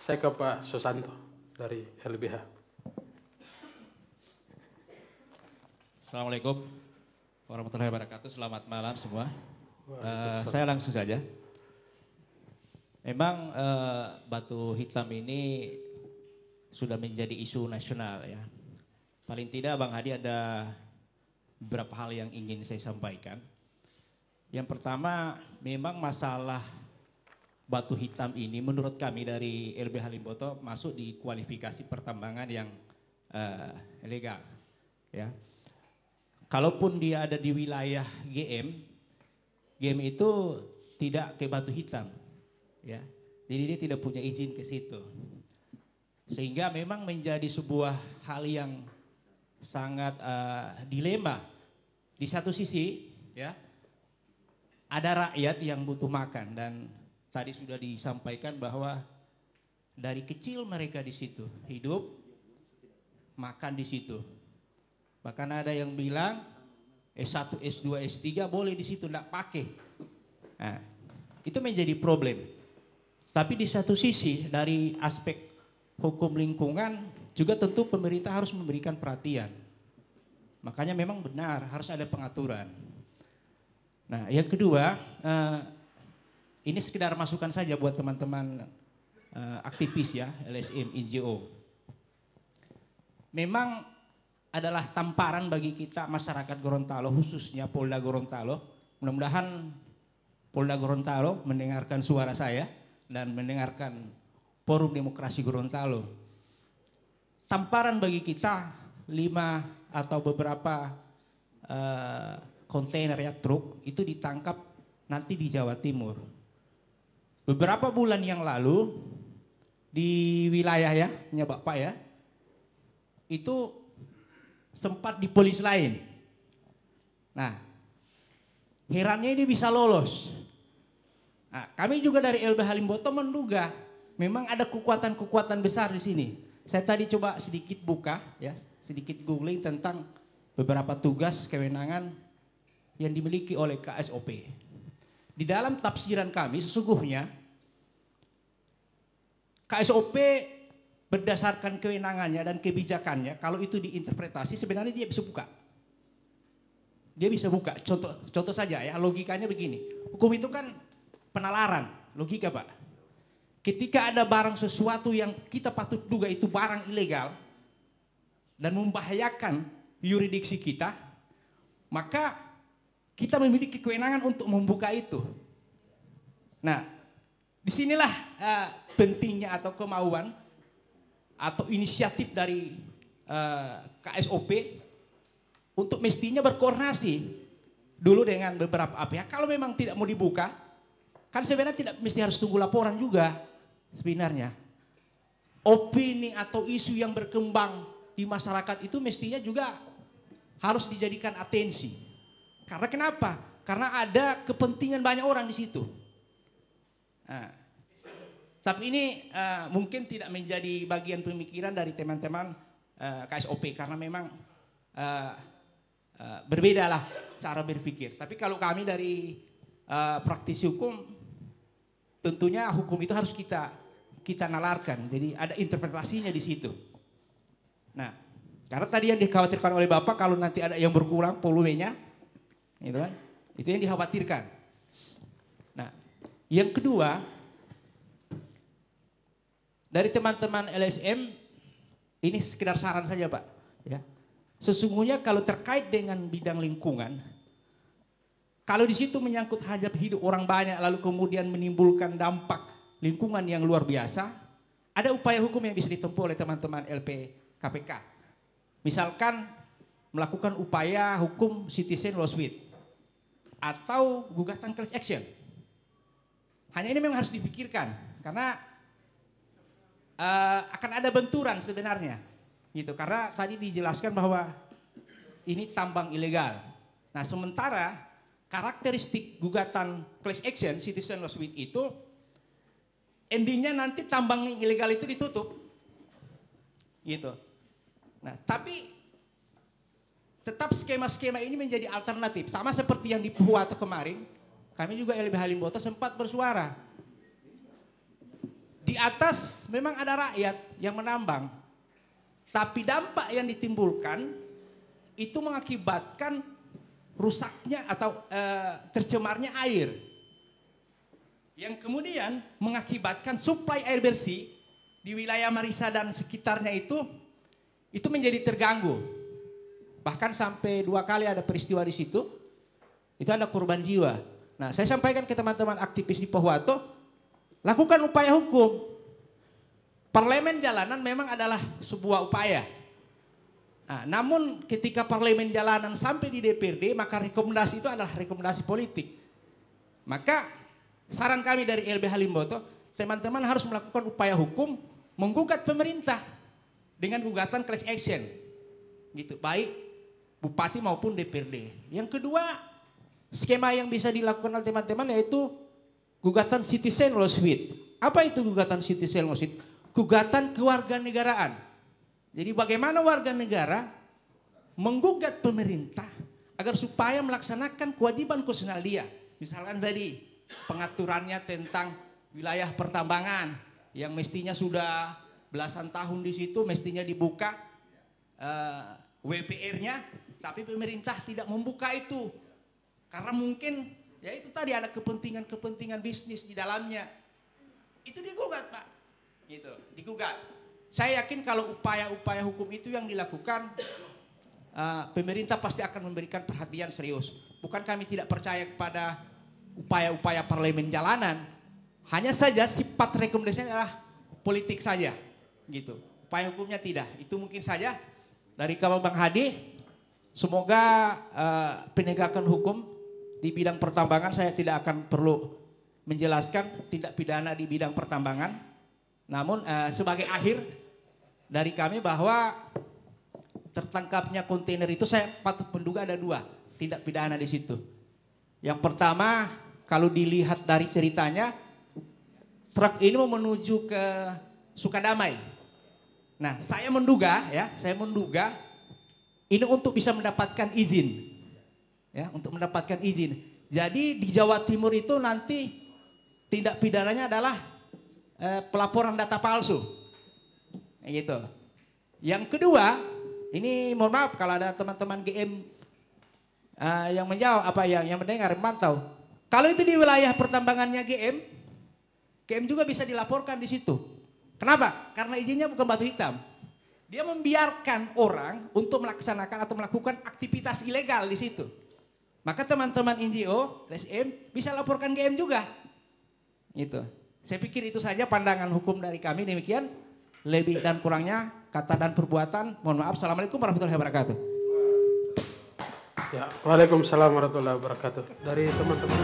Saya ke Pak Susanto dari LBH. Assalamualaikum warahmatullahi wabarakatuh. Selamat malam semua. Saya langsung saja. Memang batu hitam ini sudah menjadi isu nasional ya. Paling tidak Bang Hadi ada beberapa hal yang ingin saya sampaikan. Yang pertama, memang masalah batu hitam ini menurut kami dari LBH Limboto masuk di kualifikasi pertambangan yang ilegal. Ya. Kalaupun dia ada di wilayah GM itu tidak ke batu hitam. Ya. Jadi dia tidak punya izin ke situ. Sehingga memang menjadi sebuah hal yang sangat dilema. Di satu sisi ya ada rakyat yang butuh makan dan tadi sudah disampaikan bahwa dari kecil mereka di situ hidup, makan di situ. Bahkan ada yang bilang S1, S2, S3 boleh di situ, enggak pakai. Nah, itu menjadi problem. Tapi di satu sisi dari aspek hukum lingkungan juga tentu pemerintah harus memberikan perhatian. Makanya memang benar harus ada pengaturan. Nah, yang kedua, ini sekedar masukan saja buat teman-teman aktivis ya, LSM, NGO. Memang adalah tamparan bagi kita masyarakat Gorontalo, khususnya Polda Gorontalo. Mudah-mudahan Polda Gorontalo mendengarkan suara saya dan mendengarkan Forum Demokrasi Gorontalo. Tamparan bagi kita 5 atau beberapa kontainer ya truk itu ditangkap nanti di Jawa Timur. Beberapa bulan yang lalu di wilayah ya, Bapak ya, itu sempat di polis lain. Nah, herannya ini bisa lolos. Nah, kami juga dari LBH Limboto menduga memang ada kekuatan-kekuatan besar di sini. Saya tadi coba sedikit buka ya, sedikit googling tentang beberapa tugas kewenangan yang dimiliki oleh KSOP. Di dalam tafsiran kami sesungguhnya KSOP berdasarkan kewenangannya dan kebijakannya, kalau itu diinterpretasi sebenarnya dia bisa buka. Dia bisa buka. Contoh saja ya, logikanya begini. Hukum itu kan penalaran, logika Pak. Ketika ada barang sesuatu yang kita patut duga itu barang ilegal dan membahayakan yurisdiksi kita, maka kita memiliki kewenangan untuk membuka itu. Nah, disinilah pentingnya atau kemauan atau inisiatif dari KSOP untuk mestinya berkoordinasi dulu dengan beberapa pihak. Kalau memang tidak mau dibuka, kan sebenarnya tidak mesti harus tunggu laporan juga sebenarnya. Opini atau isu yang berkembang di masyarakat itu mestinya juga harus dijadikan atensi. Karena kenapa? Karena ada kepentingan banyak orang di situ. Nah, tapi ini mungkin tidak menjadi bagian pemikiran dari teman-teman KSOP karena memang berbedalah cara berpikir. Tapi kalau kami dari praktisi hukum, tentunya hukum itu harus kita nalarkan. Jadi ada interpretasinya di situ. Nah, karena tadi yang dikhawatirkan oleh Bapak kalau nanti ada yang berkurang volumenya, gitu kan? Itu yang dikhawatirkan. Nah, yang kedua, dari teman-teman LSM ini sekedar saran saja Pak. Ya, sesungguhnya kalau terkait dengan bidang lingkungan, kalau di situ menyangkut hajat hidup orang banyak lalu kemudian menimbulkan dampak lingkungan yang luar biasa, ada upaya hukum yang bisa ditempuh oleh teman-teman LPKPK. Misalkan melakukan upaya hukum citizen lawsuit atau gugatan class action. Hanya ini memang harus dipikirkan karena akan ada benturan sebenarnya, gitu. Karena tadi dijelaskan bahwa ini tambang ilegal. Nah, sementara karakteristik gugatan class action citizen lawsuit itu endingnya nanti tambang ilegal itu ditutup, gitu. Nah, tapi tetap skema-skema ini menjadi alternatif. Sama seperti yang di Puwato kemarin, kami juga LBH Limboto sempat bersuara. Di atas memang ada rakyat yang menambang. Tapi dampak yang ditimbulkan itu mengakibatkan rusaknya atau tercemarnya air. Yang kemudian mengakibatkan suplai air bersih di wilayah Marisa dan sekitarnya itu menjadi terganggu. Bahkan sampai 2 kali ada peristiwa di situ, itu ada korban jiwa. Nah, saya sampaikan ke teman-teman aktivis di Pohuwato, lakukan upaya hukum. Parlemen jalanan memang adalah sebuah upaya. Nah, namun ketika parlemen jalanan sampai di DPRD, maka rekomendasi itu adalah rekomendasi politik. Maka saran kami dari LBH Limboto, teman-teman harus melakukan upaya hukum, menggugat pemerintah dengan gugatan class action. Gitu, baik bupati maupun DPRD. Yang kedua, skema yang bisa dilakukan oleh teman-teman yaitu gugatan citizen lawsuit. Apa itu gugatan citizen lawsuit? Gugatan kewarganegaraan. Jadi bagaimana warga negara menggugat pemerintah agar supaya melaksanakan kewajiban konstitusional dia. Misalkan tadi pengaturannya tentang wilayah pertambangan yang mestinya sudah belasan tahun di situ, mestinya dibuka WPR-nya, tapi pemerintah tidak membuka itu. Karena mungkin ya itu tadi ada kepentingan bisnis di dalamnya. Itu digugat, Pak. Gitu, digugat. Saya yakin kalau upaya-upaya hukum itu yang dilakukan, pemerintah pasti akan memberikan perhatian serius. Bukan kami tidak percaya kepada upaya-upaya parlemen jalanan, hanya saja sifat rekomendasinya adalah politik saja. Gitu. Upaya hukumnya tidak. Itu mungkin saja dari kami Bang Hadi. Semoga penegakan hukum di bidang pertambangan, saya tidak akan perlu menjelaskan tindak pidana di bidang pertambangan. Namun sebagai akhir dari kami bahwa tertangkapnya kontainer itu saya patut menduga ada 2 tindak pidana di situ. Yang pertama, kalau dilihat dari ceritanya, truk ini mau menuju ke Sukadamai. Nah, saya menduga ini untuk bisa mendapatkan izin. Ya, untuk mendapatkan izin. Jadi di Jawa Timur itu nanti tindak pidananya adalah pelaporan data palsu. Gitu. Yang kedua, ini mohon maaf kalau ada teman-teman GM yang menjawab yang mendengar, memantau. Kalau itu di wilayah pertambangannya GM juga bisa dilaporkan di situ. Kenapa? Karena izinnya bukan batu hitam. Dia membiarkan orang untuk melaksanakan atau melakukan aktivitas ilegal di situ. Maka teman-teman NGO, LSM bisa laporkan GM juga. Gitu. Saya pikir itu saja pandangan hukum dari kami, demikian. Lebih dan kurangnya kata dan perbuatan, mohon maaf. Assalamualaikum warahmatullahi wabarakatuh. Ya, waalaikumsalam warahmatullahi wabarakatuh. Dari teman-teman